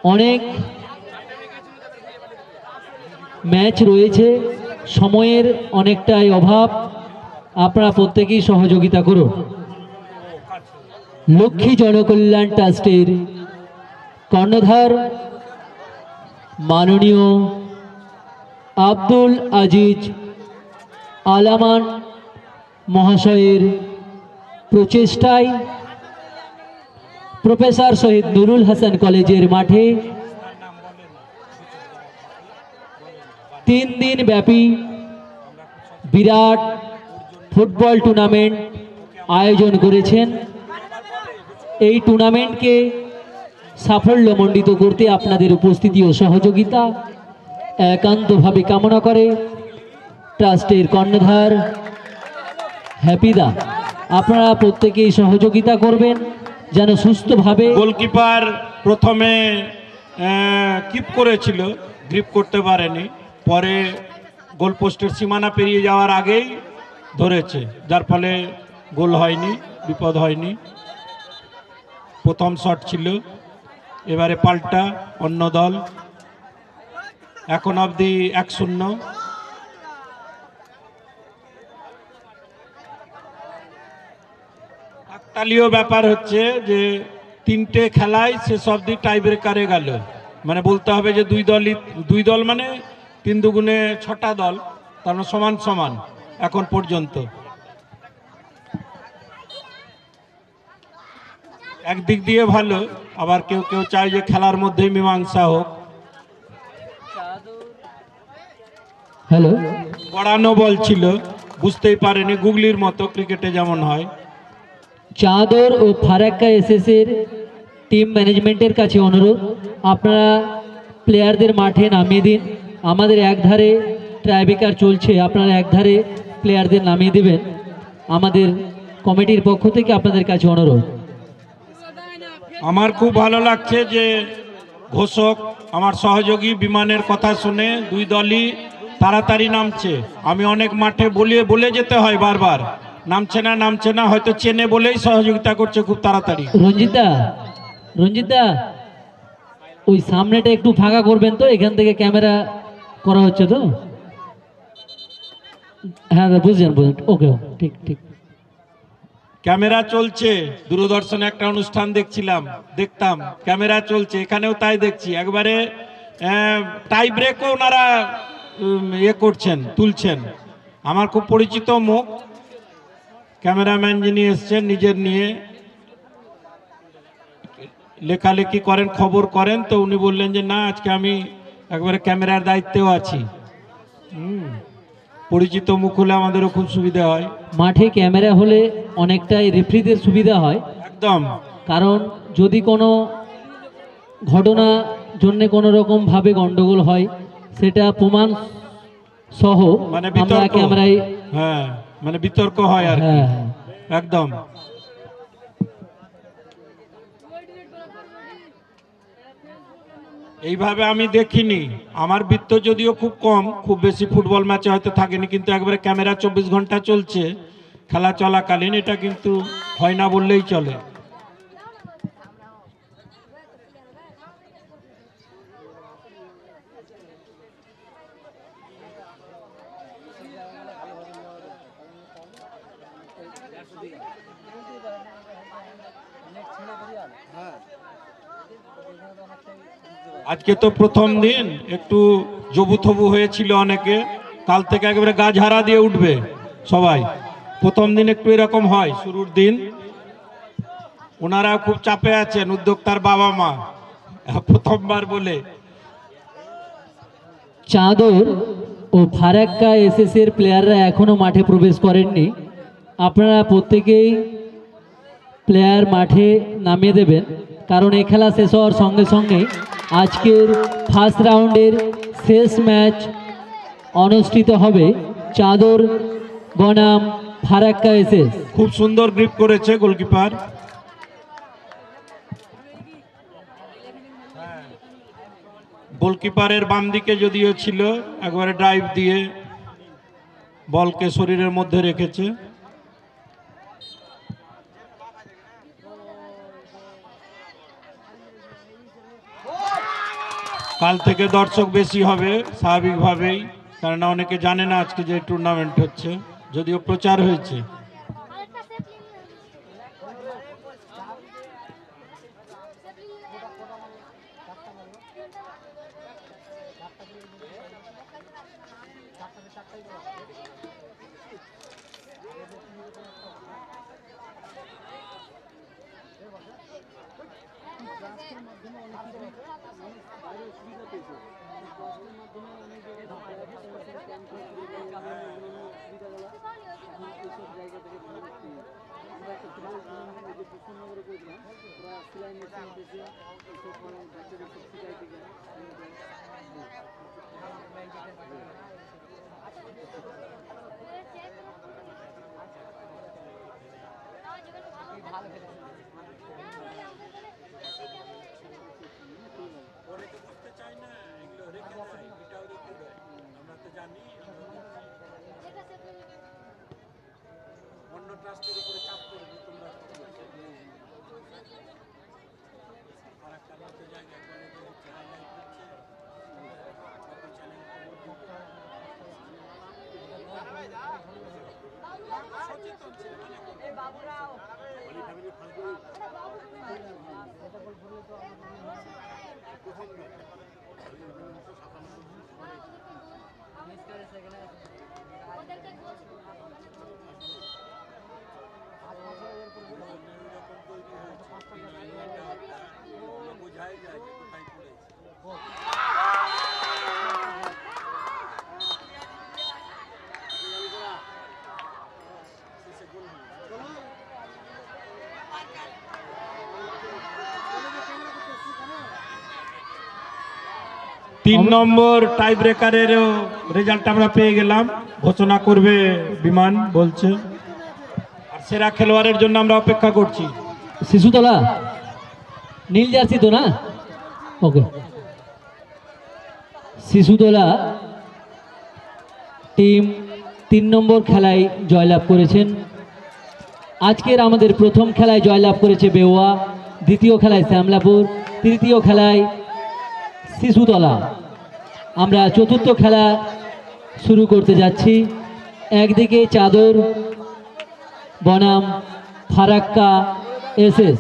অনেক ম্যাচ রয়েছে, সময়ের অনেকটাই অভাব, আপনারা প্রত্যেকেই সহযোগিতা করুন। লক্ষ্মী জনকল্যাণ ট্রাস্টের কর্ণধার মাননীয় আব্দুল আজিজ আলামান মহাশয়ের প্রচেষ্টায় প্রফেসর শহীদ নুরুল হাসান কলেজের মাঠে 3 দিন ব্যাপী বিরাট ফুটবল টুর্নামেন্ট আয়োজন করেছেন। এই টুর্নামেন্টকে সাফল্যমণ্ডিত করতে আপনাদের উপস্থিতি ও সহযোগিতা একান্তভাবে কামনা করে ট্রাস্টের কর্ণধার হ্যাপিদা। আপনারা প্রত্যেকেই সহযোগিতা করবেন যেন সুস্থভাবে। গোলকিপার প্রথমে কিপ করেছিল, গ্রিপ করতে পারেনি, পরে গোলপোস্টের সীমানা পেরিয়ে যাওয়ার আগেই ধরেছে, যার ফলে গোল হয়নি, বিপদ হয়নি। প্রথম শট ছিল, এবারে পাল্টা অন্য দল। এখন অবধি 1-0। কাকতালীয় ব্যাপার হচ্ছে যে 3টে খেলায় শেষ অবধি টাই ব্রেকারে গেল, মানে বলতে হবে যে দুই দল মানে 3 দুগুণে 6টা দল, তার মানে সমান সমান এখন পর্যন্ত। একদিক দিয়ে ভালো, আবার কেউ কেউ চায় যে খেলার মধ্যেই মীমাংসা হোক। হ্যালো, গড়ানো বল ছিল, বুঝতেই পারেনি, গুগলির মতো ক্রিকেটে যেমন হয়। চাদর ও ফারাক্কা এসএসের টিম ম্যানেজমেন্টের কাছে অনুরোধ, আপনারা প্লেয়ারদের মাঠে নামিয়ে দিন। আমাদের একধারে ট্রাইবেকার চলছে, আপনারা একধারে প্লেয়ারদের নামিয়ে দেবেন। আমাদের কমিটির পক্ষ থেকে আপনাদের কাছে অনুরোধ। আমার খুব ভালো লাগছে যে ঘোষক আমার সহযোগী বিমানের কথা শুনে 2 দলই তাড়াতাড়ি নামছে। আমি অনেক মাঠে বলে যেতে হয় বারবার, নামছে না, হয়তো চেনে বলেই সহযোগিতা করছে খুব তাড়াতাড়ি। রঞ্জিতা ওই সামনেটা একটু ফাঁকা করবেন তো, এখান থেকে ক্যামেরা করা হচ্ছে তো। হ্যাঁ বুঝলেন, ওকে, ঠিক ঠিক। ক্যামেরা চলছে, দূরদর্শনে একটা অনুষ্ঠান দেখতাম ক্যামেরা চলছে, এখানেও তাই দেখছি। একবারে টাই ব্রেকও ওনারা তুলছেন। আমার খুব পরিচিত মুখ, ক্যামেরাম্যান যিনি এসছেন নিজের নিয়ে লেখালেখি করেন, খবর করেন, তো উনি বললেন যে না, আজকে আমি একবারে ক্যামেরার দায়িত্বেও আছি। পরিচিত মুখ হলে আমাদেরও খুব সুবিধা হয়। মাঠে ক্যামেরা হলে অনেকটাই রেফারিদের সুবিধা হয় একদম, কারণ যদি কোনো ঘটনা জন্য কোনো রকম ভাবে গন্ডগোল হয়, সেটা প্রমাণ সহ মানে আমরা ক্যামেরায়, হ্যাঁ, মানে বিতর্ক হয় আর কি। একদম। এইভাবে আমি দেখিনি, আমার বৃত্ত যদিও খুব কম, খুব বেশি ফুটবল ম্যাচে হয়তো থাকেনি, কিন্তু একবারে ক্যামেরা 24 ঘন্টা চলছে খেলা চলাকালীন, এটা কিন্তু হয় না বললেই চলে। আজকে তো প্রথম দিন, একটু জবুথবু হয়েছিল অনেকে, কাল থেকে একেবারে গা ঝাড়া দিয়ে উঠবে সবাই। প্রথম দিন একটু এরকম হয়, শুরুর দিন। ওনারা খুব চাপে আছেন, উদ্যোক্তার বাবা মা, প্রথমবার বলে। চাদর ও ফারাক্কা এসএসের প্লেয়াররা এখনো মাঠে প্রবেশ করেননি। আপনারা প্রত্যেকেই প্লেয়ার মাঠে নামিয়ে দেবেন, কারণ এই খেলা শেষ হওয়ার সঙ্গে সঙ্গে আজকের ফার্স্ট রাউন্ডের শেষ ম্যাচ অনুষ্ঠিত হবে চাদর বনাম ফারাক্কা এসএস। খুব সুন্দর গ্রিপ করেছে গোলকিপার। গোলকিপারের বাম দিকে যদিও ছিল, একবারে ড্রাইভ দিয়ে বলকে শরীরের মধ্যে রেখেছে। কাল থেকে দর্শক বেশি হবে স্বাভাবিকভাবেই, কারণ অনেকে জানে না আজকে যে টুর্নামেন্ট হচ্ছে, যদিও প্রচার হয়েছে। তিন নম্বর টাই ব্রেকারের রেজাল্ট আমরা পেয়ে গেলাম, ঘোষণা করবে বিমান বলছে। আর সেরা খেলোয়াড়ের জন্য আমরা অপেক্ষা করছি। শিশুতলা নীল জার্সি তো না? ওকে, শিশুতলা টিম 3 নম্বর খেলায় জয়লাভ করেছেন। আজকের আমাদের প্রথম খেলায় জয়লাভ করেছে বেওয়া, দ্বিতীয় খেলায় শ্যামলাপুর, তৃতীয় খেলায় শিশুতলা। আমরা চতুর্থ খেলা শুরু করতে যাচ্ছি। একদিকে চাদর বনাম ফারাক্কা এসএস,